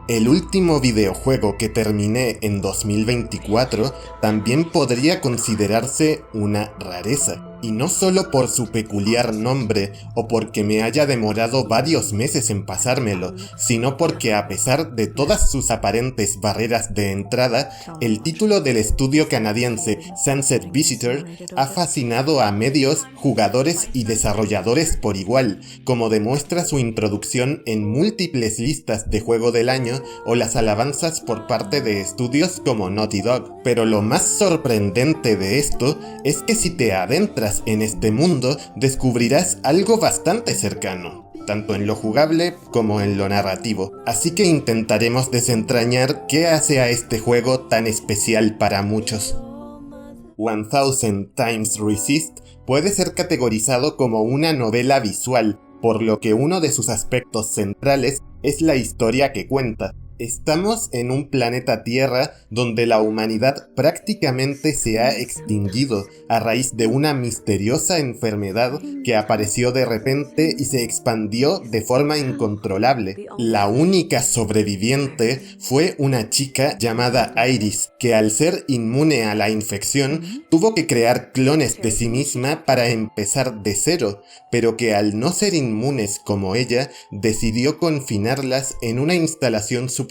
El último videojuego que terminé en 2024 también podría considerarse una rareza, y no solo por su peculiar nombre o porque me haya demorado varios meses en pasármelo, sino porque a pesar de todas sus aparentes barreras de entrada, el título del estudio canadiense Sunset Visitor ha fascinado a medios, jugadores y desarrolladores por igual, como demuestra su introducción en múltiples listas de juego del año o las alabanzas por parte de estudios como Naughty Dog. Pero lo más sorprendente de esto es que si te adentras en este mundo, descubrirás algo bastante cercano, tanto en lo jugable como en lo narrativo. Así que intentaremos desentrañar qué hace a este juego tan especial para muchos. 1000 Times Resist puede ser categorizado como una novela visual, por lo que uno de sus aspectos centrales es la historia que cuenta. Estamos en un planeta Tierra donde la humanidad prácticamente se ha extinguido a raíz de una misteriosa enfermedad que apareció de repente y se expandió de forma incontrolable. La única sobreviviente fue una chica llamada Iris, que al ser inmune a la infección tuvo que crear clones de sí misma para empezar de cero, pero que al no ser inmunes como ella, decidió confinarlas en una instalación subterránea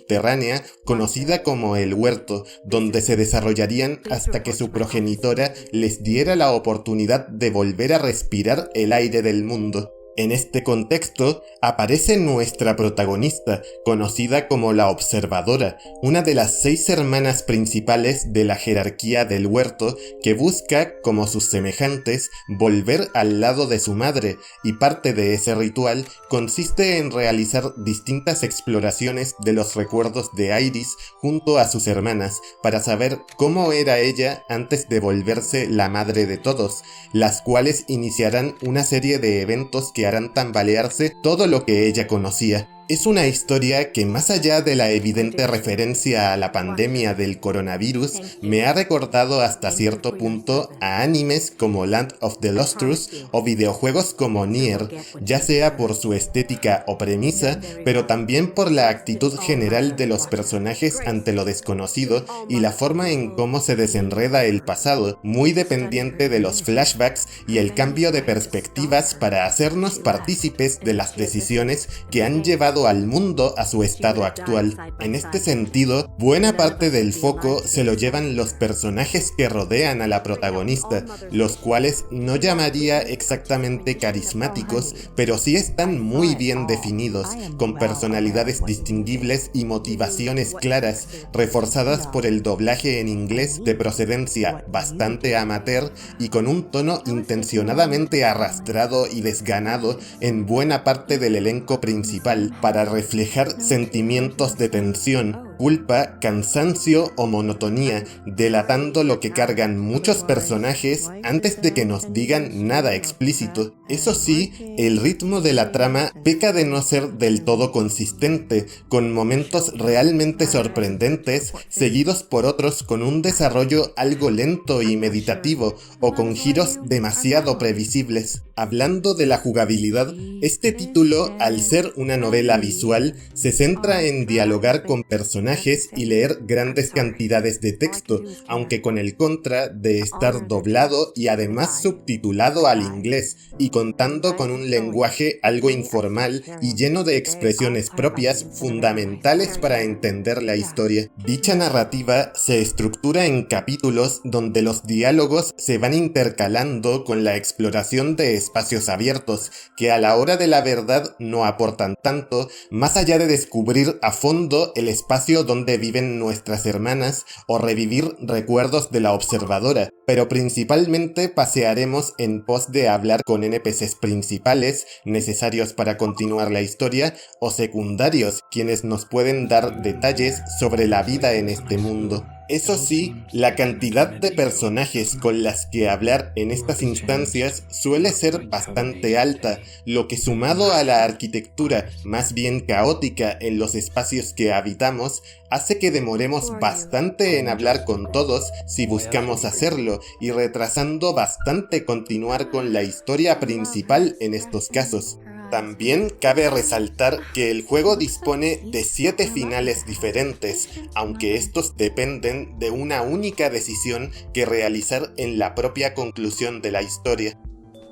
conocida como el huerto, donde se desarrollarían hasta que su progenitora les diera la oportunidad de volver a respirar el aire del mundo. En este contexto, aparece nuestra protagonista, conocida como la Observadora, una de las 6 hermanas principales de la jerarquía del huerto que busca, como sus semejantes, volver al lado de su madre, y parte de ese ritual consiste en realizar distintas exploraciones de los recuerdos de Iris junto a sus hermanas, para saber cómo era ella antes de volverse la madre de todos, las cuales iniciarán una serie de eventos que harán tambalearse todo lo que ella conocía. Es una historia que, más allá de la evidente referencia a la pandemia del coronavirus, me ha recordado hasta cierto punto a animes como Land of the Lustrous o videojuegos como Nier, ya sea por su estética o premisa, pero también por la actitud general de los personajes ante lo desconocido y la forma en cómo se desenreda el pasado, muy dependiente de los flashbacks y el cambio de perspectivas para hacernos partícipes de las decisiones que han llevado al mundo a su estado actual. En este sentido, buena parte del foco se lo llevan los personajes que rodean a la protagonista, los cuales no llamaría exactamente carismáticos, pero sí están muy bien definidos, con personalidades distinguibles y motivaciones claras, reforzadas por el doblaje en inglés de procedencia bastante amateur y con un tono intencionadamente arrastrado y desganado en buena parte del elenco principal, para reflejar sentimientos de tensión, culpa, cansancio o monotonía, delatando lo que cargan muchos personajes antes de que nos digan nada explícito. Eso sí, el ritmo de la trama peca de no ser del todo consistente, con momentos realmente sorprendentes, seguidos por otros con un desarrollo algo lento y meditativo, o con giros demasiado previsibles. Hablando de la jugabilidad, este título, al ser una novela visual, se centra en dialogar con personajes y leer grandes cantidades de texto, aunque con el contra de estar doblado y además subtitulado al inglés, y contando con un lenguaje algo informal y lleno de expresiones propias fundamentales para entender la historia. Dicha narrativa se estructura en capítulos donde los diálogos se van intercalando con la exploración de espacios abiertos, que a la hora de la verdad no aportan tanto, más allá de descubrir a fondo el espacio donde viven nuestras hermanas o revivir recuerdos de la Observadora, pero principalmente pasearemos en pos de hablar con NPCs principales, necesarios para continuar la historia, o secundarios, quienes nos pueden dar detalles sobre la vida en este mundo. Eso sí, la cantidad de personajes con las que hablar en estas instancias suele ser bastante alta, lo que sumado a la arquitectura más bien caótica en los espacios que habitamos, hace que demoremos bastante en hablar con todos si buscamos hacerlo, y retrasando bastante continuar con la historia principal en estos casos. También cabe resaltar que el juego dispone de 7 finales diferentes, aunque estos dependen de una única decisión que realizar en la propia conclusión de la historia.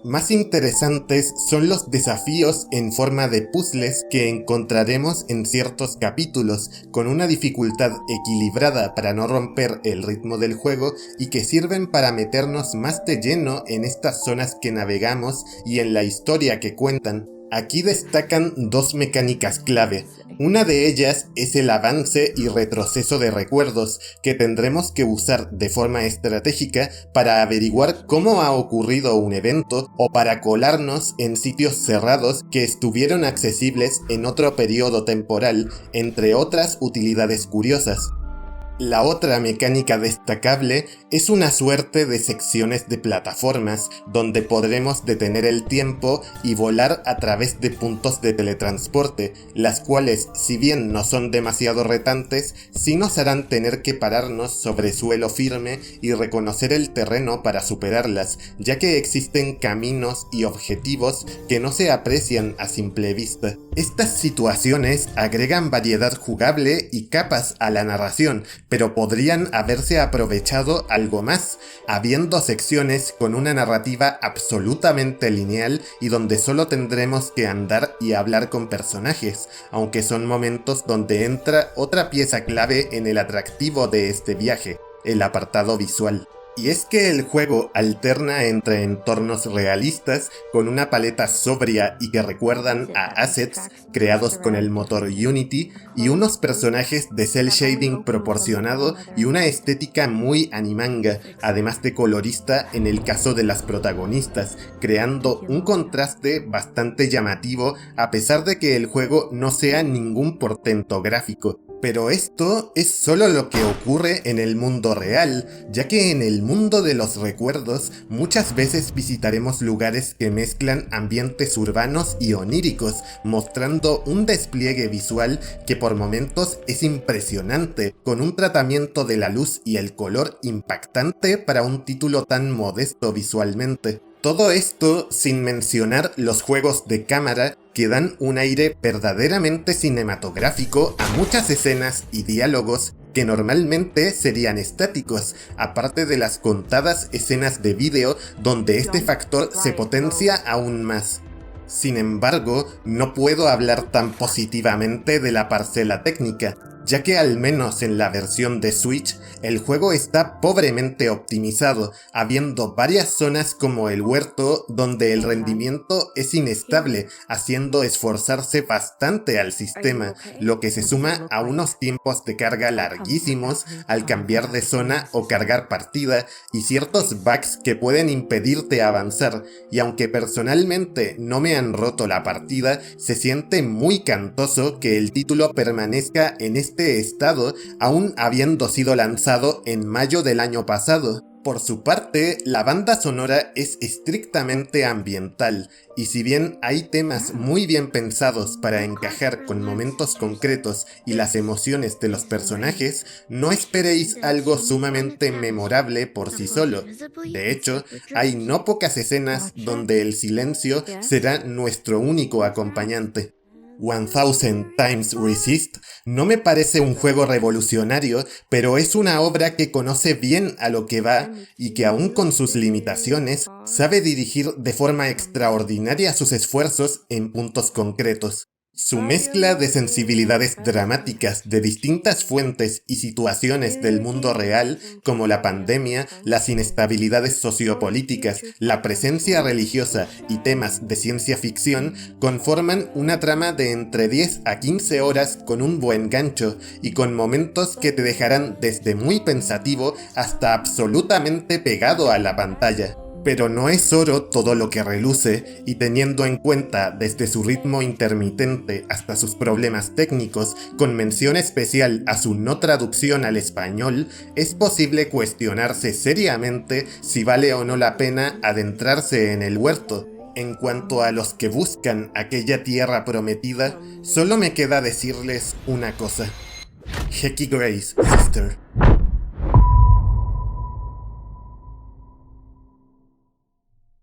Más interesantes son los desafíos en forma de puzzles que encontraremos en ciertos capítulos, con una dificultad equilibrada para no romper el ritmo del juego y que sirven para meternos más de lleno en estas zonas que navegamos y en la historia que cuentan. Aquí destacan 2 mecánicas clave. Una de ellas es el avance y retroceso de recuerdos, que tendremos que usar de forma estratégica para averiguar cómo ha ocurrido un evento o para colarnos en sitios cerrados que estuvieron accesibles en otro periodo temporal, entre otras utilidades curiosas. La otra mecánica destacable es una suerte de secciones de plataformas, donde podremos detener el tiempo y volar a través de puntos de teletransporte, las cuales, si bien no son demasiado retantes, sí nos harán tener que pararnos sobre suelo firme y reconocer el terreno para superarlas, ya que existen caminos y objetivos que no se aprecian a simple vista. Estas situaciones agregan variedad jugable y capas a la narración, pero podrían haberse aprovechado algo más, habiendo secciones con una narrativa absolutamente lineal y donde solo tendremos que andar y hablar con personajes, aunque son momentos donde entra otra pieza clave en el atractivo de este viaje, el apartado visual. Y es que el juego alterna entre entornos realistas con una paleta sobria y que recuerdan a assets creados con el motor Unity y unos personajes de cel shading proporcionado y una estética muy animanga, además de colorista en el caso de las protagonistas, creando un contraste bastante llamativo a pesar de que el juego no sea ningún portento gráfico. Pero esto es solo lo que ocurre en el mundo real, ya que en el mundo de los recuerdos muchas veces visitaremos lugares que mezclan ambientes urbanos y oníricos, mostrando un despliegue visual que por momentos es impresionante, con un tratamiento de la luz y el color impactante para un título tan modesto visualmente. Todo esto sin mencionar los juegos de cámara que dan un aire verdaderamente cinematográfico a muchas escenas y diálogos que normalmente serían estáticos, aparte de las contadas escenas de vídeo donde este factor se potencia aún más. Sin embargo, no puedo hablar tan positivamente de la parcela técnica, ya que al menos en la versión de Switch, el juego está pobremente optimizado, habiendo varias zonas como el huerto donde el rendimiento es inestable, haciendo esforzarse bastante al sistema, lo que se suma a unos tiempos de carga larguísimos al cambiar de zona o cargar partida, y ciertos bugs que pueden impedirte avanzar, y aunque personalmente no me han roto la partida, se siente muy cantoso que el título permanezca en este estado aún habiendo sido lanzado en mayo del año pasado. Por su parte, la banda sonora es estrictamente ambiental, y si bien hay temas muy bien pensados para encajar con momentos concretos y las emociones de los personajes, no esperéis algo sumamente memorable por sí solo. De hecho, hay no pocas escenas donde el silencio será nuestro único acompañante. 1000 Times Resist no me parece un juego revolucionario, pero es una obra que conoce bien a lo que va y que aún con sus limitaciones, sabe dirigir de forma extraordinaria sus esfuerzos en puntos concretos. Su mezcla de sensibilidades dramáticas de distintas fuentes y situaciones del mundo real, como la pandemia, las inestabilidades sociopolíticas, la presencia religiosa y temas de ciencia ficción, conforman una trama de entre 10 a 15 horas con un buen gancho y con momentos que te dejarán desde muy pensativo hasta absolutamente pegado a la pantalla. Pero no es oro todo lo que reluce, y teniendo en cuenta desde su ritmo intermitente hasta sus problemas técnicos, con mención especial a su no traducción al español, es posible cuestionarse seriamente si vale o no la pena adentrarse en el huerto. En cuanto a los que buscan aquella tierra prometida, solo me queda decirles una cosa. Hecky Grace, sister.